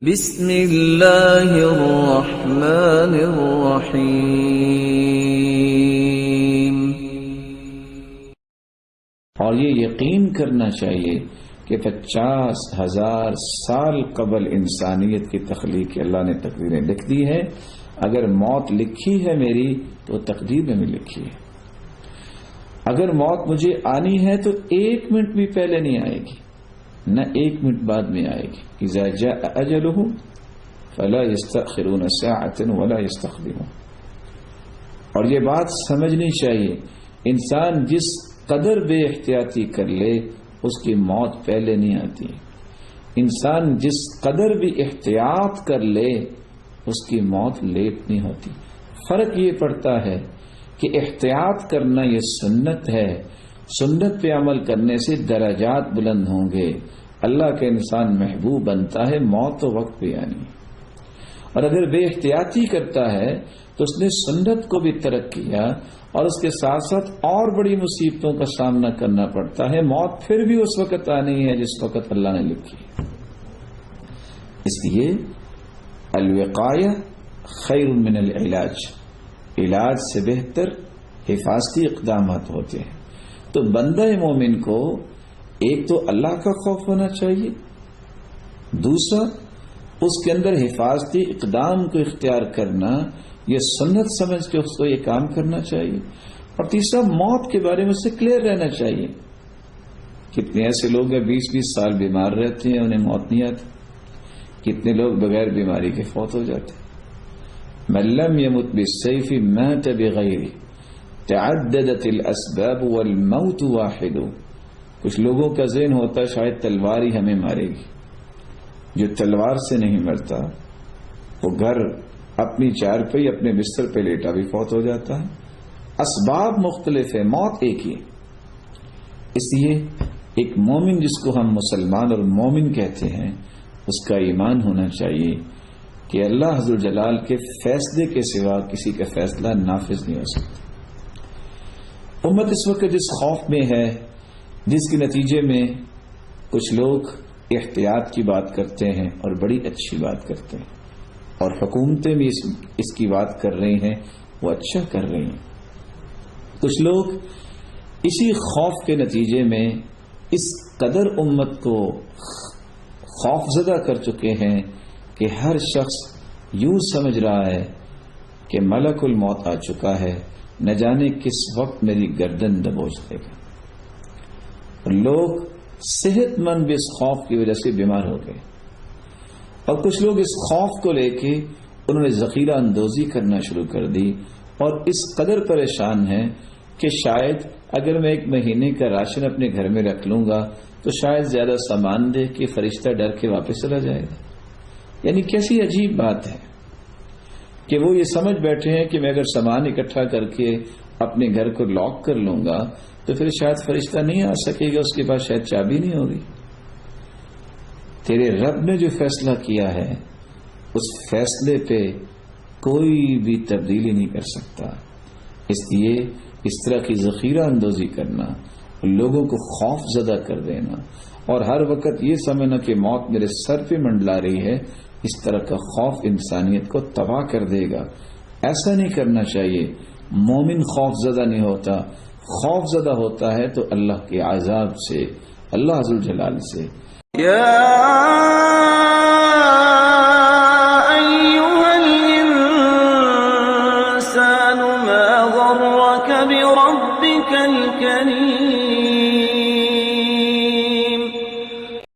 بسم اللہ الرحمن الرحیم۔ اور یہ یقین کرنا چاہیے کہ 50,000 سال قبل انسانیت کی تخلیق اللہ نے تقدیریں لکھ دی ہے۔ اگر موت لکھی ہے میری تو تقدیر میں بھی لکھی ہے۔ اگر موت مجھے آنی ہے تو 1 منٹ بھی پہلے نہیں آئے گی، نہ 1 منٹ بعد میں آئے گی۔ اذا جاء اجلهم فلا يستأخرون ساعة ولا يستقدمون۔ اور یہ بات سمجھنی چاہیے، انسان جس قدر بے احتیاطی کر لے اس کی موت پہلے نہیں آتی۔ انسان جس قدر بھی احتیاط کر لے اس کی موت لیٹ نہیں ہوتی۔ فرق یہ پڑتا ہے کہ احتیاط کرنا یہ سنت ہے، سنت پہ عمل کرنے سے درجات بلند ہوں گے، اللہ کا انسان محبوب بنتا ہے، موت تو وقت پہ آنی ہے۔ اور اگر بے احتیاطی کرتا ہے تو اس نے سنت کو بھی ترک کیا اور اس کے ساتھ ساتھ اور بڑی مصیبتوں کا سامنا کرنا پڑتا ہے۔ موت پھر بھی اس وقت آنی ہے جس وقت اللہ نے لکھی ہے۔ اس لیے الوقایہ خیر من العلاج، علاج سے بہتر حفاظتی اقدامات ہوتے ہیں۔ تو بندہ مومن کو ایک تو اللہ کا خوف ہونا چاہیے، دوسرا اس کے اندر حفاظتی اقدام کو اختیار کرنا، یہ سنت سمجھ کے اس کو یہ کام کرنا چاہیے، اور تیسرا موت کے بارے میں اس سے کلیئر رہنا چاہیے۔ کتنے ایسے لوگ ہیں 20-20 سال بیمار رہتے ہیں، انہیں موت نہیں آتی۔ کتنے لوگ بغیر بیماری کے فوت ہو جاتے ہیں۔ من لم يمت بالسيف مات بغيره تعددت الاسباب والموت واحد۔ کچھ لوگوں کا ذہن ہوتا ہے شاید تلوار ہی ہمیں مارے گی۔ جو تلوار سے نہیں مرتا وہ گھر اپنی چارپائی اپنے بستر پہ لیٹا بھی فوت ہو جاتا ہے۔ اسباب مختلف ہے، موت ایک ہی ہے۔ اس لیے ایک مومن جس کو ہم مسلمان اور مومن کہتے ہیں، اس کا ایمان ہونا چاہیے کہ اللہ حضر جلال کے فیصلے کے سوا کسی کا فیصلہ نافذ نہیں ہو سکتا۔ امت اس وقت جس خوف میں ہے، جس کے نتیجے میں کچھ لوگ احتیاط کی بات کرتے ہیں اور بڑی اچھی بات کرتے ہیں، اور حکومتیں بھی اس کی بات کر رہی ہیں، وہ اچھا کر رہی ہیں۔ کچھ لوگ اسی خوف کے نتیجے میں اس قدر امت کو خوف زدہ کر چکے ہیں کہ ہر شخص یوں سمجھ رہا ہے کہ ملک الموت آ چکا ہے، نہ جانے کس وقت میری گردن دبوچ دے گا۔ لوگ صحت مند بھی اس خوف کی وجہ سے بیمار ہو گئے، اور کچھ لوگ اس خوف کو لے کے انہوں نے ذخیرہ اندوزی کرنا شروع کر دی، اور اس قدر پریشان ہیں کہ شاید اگر میں 1 مہینے کا راشن اپنے گھر میں رکھ لوں گا تو شاید زیادہ سامان دے کے فرشتہ ڈر کے واپس چلا جائے گا۔ یعنی کیسی عجیب بات ہے کہ وہ یہ سمجھ بیٹھے ہیں کہ میں اگر سامان اکٹھا کر کے اپنے گھر کو لاک کر لوں گا تو پھر شاید فرشتہ نہیں آ سکے گا، اس کے پاس شاید چابی نہیں ہوگی۔ تیرے رب نے جو فیصلہ کیا ہے اس فیصلے پہ کوئی بھی تبدیلی نہیں کر سکتا۔ اس لیے اس طرح کی ذخیرہ اندوزی کرنا، لوگوں کو خوف زدہ کر دینا، اور ہر وقت یہ سمجھنا کہ موت میرے سر پہ منڈلا رہی ہے، اس طرح کا خوف انسانیت کو تباہ کر دے گا۔ ایسا نہیں کرنا چاہیے۔ مومن خوف زدہ نہیں ہوتا، خوف زدہ ہوتا ہے تو اللہ کے عذاب سے، اللہ ذو الجلال سے۔ یا ایھا الانسان ما غرک بربک الکریم۔